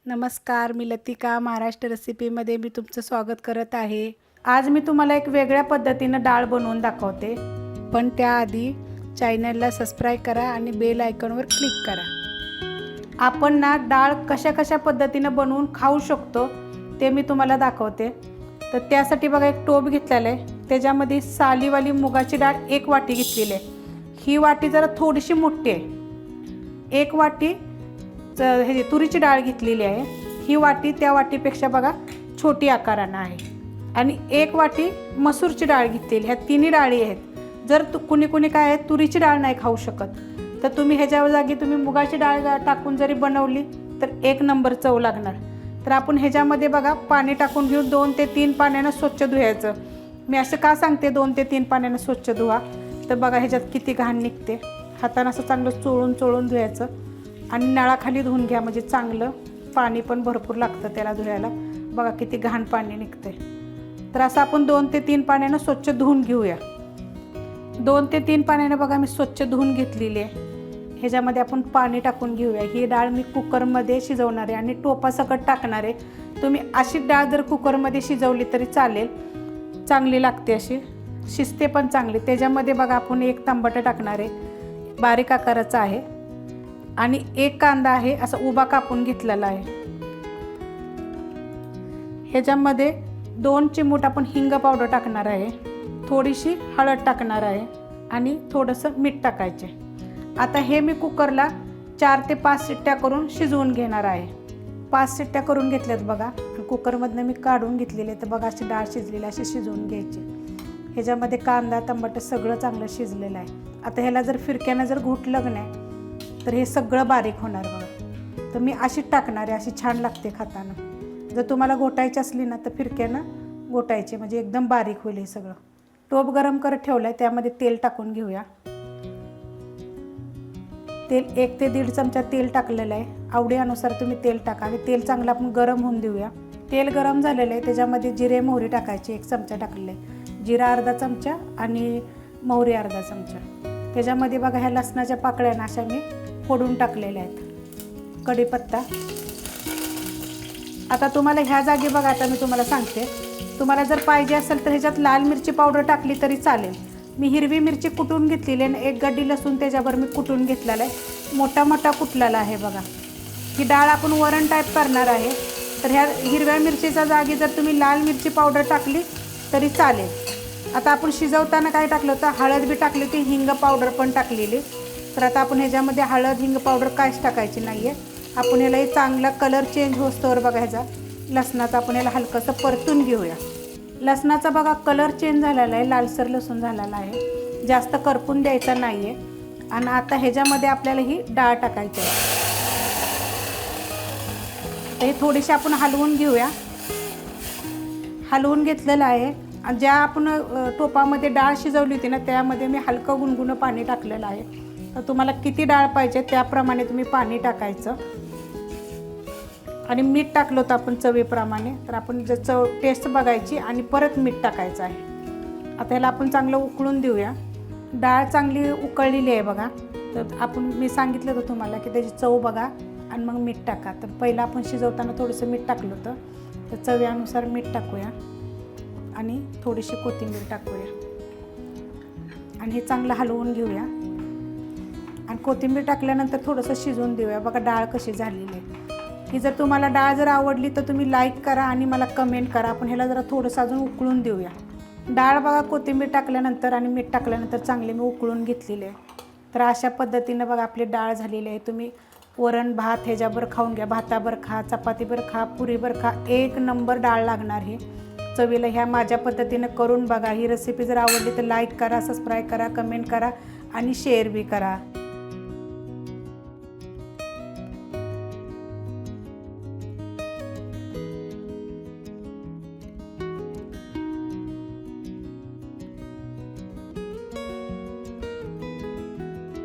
नमस्कार, मी लतिका महाराष्ट्र रेसिपीमध्ये मी तुमचं स्वागत करत आहे। आज मी तुम्हाला एक वेगळ्या पद्धतीनं डाळ बनवून दाखवते, पण त्याआधी चॅनलला सबस्क्राइब करा आणि बेल आयकॉनवर क्लिक करा। आपण ना डाळ कशा पद्धतीनं बनवून खाऊ शकतो ते मी तुम्हाला दाखवते। तर त्यासाठी बघा एक टोप घेतलेला आहे, त्याच्यामध्ये सालीवाली मुगाची डाळ 1 वाटी घेतलेली आहे। ही वाटी जरा थोडीशी मोठी आहे। 1 वाटी हे तुरीची डाळ घेतलेली आहे। ही वाटी त्या वाटीपेक्षा बघा छोटी आकाराने आहे। आणि 1 वाटी मसूरची डाळ घेतलेली। ह्या तिन्ही डाळी आहेत। जर कुणी काय आहे तुरीची डाळ नाही खाऊ शकत तर तुम्ही ह्याच्या जागी तुम्ही मुगाची डाळ टाकून जरी बनवली तर 1 नंबर चव लागणार। तर आपण ह्याच्यामध्ये बघा पाणी टाकून घेऊन 2 ते 3 पाण्याने स्वच्छ धुवायचं। मी असं का सांगते 2 ते 3 पाण्याने स्वच्छ धुवा, तर बघा ह्याच्यात किती घाण निघते। हाताने असं चांगलं चोळून धुवायचं आणि नळाखाली धुवून घ्या, म्हणजे चांगलं पाणी पण भरपूर लागतं त्याला धुवायला। बघा किती घाण पाणी निघते। तर असं आपण 2 ते 3 पाण्याने स्वच्छ धुवून घेऊया। 2 ते 3 पाण्याने बघा मी स्वच्छ धुवून घेतलेली आहे। ह्याच्यामध्ये आपण पाणी टाकून घेऊया। ही डाळ मी कुकरमध्ये शिजवणार आहे आणि टोपासकट टाकणार आहे। तुम्ही अशी डाळ जर कुकरमध्ये शिजवली तरी चालेल, चांगली लागते, अशी शिजते पण चांगली। त्याच्यामध्ये बघा आपण 1 टमाटर टाकणार आहे, बारीक आकाराचा आहे, आणि 1 कांदा आहे असा उभा कापून घेतलेला आहे। ह्याच्यामध्ये 2 चिमूट आपण हिंग पावडर टाकणार आहे, थोडीशी हळद टाकणार आहे आणि थोडंसं मीठ टाकायचे। आता हे मी कुकरला 4 ते 5 शिट्ट्या करून शिजवून घेणार आहे। 5 शिट्ट्या करून घेतल्यात बघा। कुकरमधनं मी काढून घेतलेले, तर बघा अशी डाळ शिजलेली अशी शिजवून घ्यायची। ह्याच्यामध्ये कांदा टमाटर सगळं चांगलं शिजलेलं आहे। आता ह्याला जर फिरक्यानं जर घुटलं नाही तर हे सगळं बारीक होणार बघा। तर मी अशी टाकणार आहे, अशी छान लागते खाताना। जर तुम्हाला घोटायची असली ना तर फिरक्यानं घोटायचे, म्हणजे एकदम बारीक होईल हे सगळं। टोप गरम करत ठेवलं आहे, त्यामध्ये तेल टाकून घेऊया। तेल 1 ते 1.5 चमचा तेल टाकलेलं आहे। आवडीनुसार तुम्ही तेल टाका आणि तेल चांगलं आपण गरम होऊन देऊया। तेल गरम झालेलं आहे, त्याच्यामध्ये जिरे मोहरी टाकायची। 1 चमचा टाकले, जिरा अर्धा चमचा आणि मोहरी अर्धा चमचा। त्याच्यामध्ये बघा ह्या लसणाच्या पाकळ्या अशा मी फोडून टाकलेल्या आहेत, कढीपत्ता। आता तुम्हाला ह्या जागी बघा, आता मी तुम्हाला सांगते, तुम्हाला जर पाहिजे असेल तर ह्याच्यात लाल मिरची पावडर टाकली तरी चालेल। मी हिरवी मिरची कुटून घेतलेली आहे, 1 गड्डी लसूण त्याच्यावर मी कुटून घेतलेला आहे, मोठा कुटलेला आहे बघा। ही डाळ आपण वरण टाईप करणार आहे, तर ह्या हिरव्या मिरचीच्या जागी जर तुम्ही लाल मिरची पावडर टाकली तरी चालेल। आता आपण शिजवताना काय टाकलं होतं, हळद बी टाकली होती, हिंग पावडर पण टाकलेली। तर आता आपण ह्याच्यामध्ये हळद हिंग पावडर काहीच टाकायची नाही आहे। आपण ह्याला चांगला कलर चेंज होस्तोवर बघा ह्याचा लसणाचा आपण ह्याला हलकंसं परतून घेऊया। लसणाचा बघा कलर चेंज झालेला आहे, लालसर लसूण झालेला आहे, जास्त करपून द्यायचा नाही आहे। आणि आता ह्याच्यामध्ये आपल्याला ही डाळ टाकायची आहे। तर हे थोडीशी आपण हलवून घेऊया। हलवून घेतलेलं आहे। ज्या आपण टोपामध्ये डाळ शिजवली होती ना त्यामध्ये मी हलकं गुणगुणं पाणी टाकलेलं आहे। तर तुम्हाला किती डाळ पाहिजे त्याप्रमाणे तुम्ही पाणी टाकायचं। आणि मीठ टाकलं होतं आपण चवीप्रमाणे, तर आपण चव टेस्ट बघायची आणि परत मीठ टाकायचं आहे। आता ह्याला आपण चांगलं उकळून देऊया। डाळ चांगली उकळलेली आहे बघा। तर आपण मी सांगितलं होतं तुम्हाला की त्याची चव बघा आणि मग मीठ टाका। तर पहिलं आपण शिजवताना थोडंसं मीठ टाकलं होतं, तर चवीनुसार मीठ टाकूया आणि थोडीशी कोथिंबीर टाकूया आणि हे चांगलं हलवून घेऊया। आणि कोथिंबीर टाकल्यानंतर थोडंसं शिजवून देऊया। बघा डाळ कशी झालेली आहे। ही जर तुम्हाला डाळ जर आवडली तर तुम्ही लाईक करा आणि मला कमेंट करा। आपण ह्याला जरा थोडंसं अजून उकळून देऊया। डाळ बघा कोथिंबीर टाकल्यानंतर आणि मीठ टाकल्यानंतर चांगली मी उकळून घेतलेली आहे। तर अशा पद्धतीनं बघा आपली डाळ झालेली आहे। तुम्ही वरण भात ह्याच्यावर खाऊन घ्या, भातावर खा, चपातीवर खा, पुरीवर खा, 1 नंबर डाळ लागणार ही चवीला। ह्या माझ्या पद्धतीनं करून बघा। ही रेसिपी जर आवडली तर लाईक करा, सबस्क्राईब करा, कमेंट करा आणि शेअर बी करा।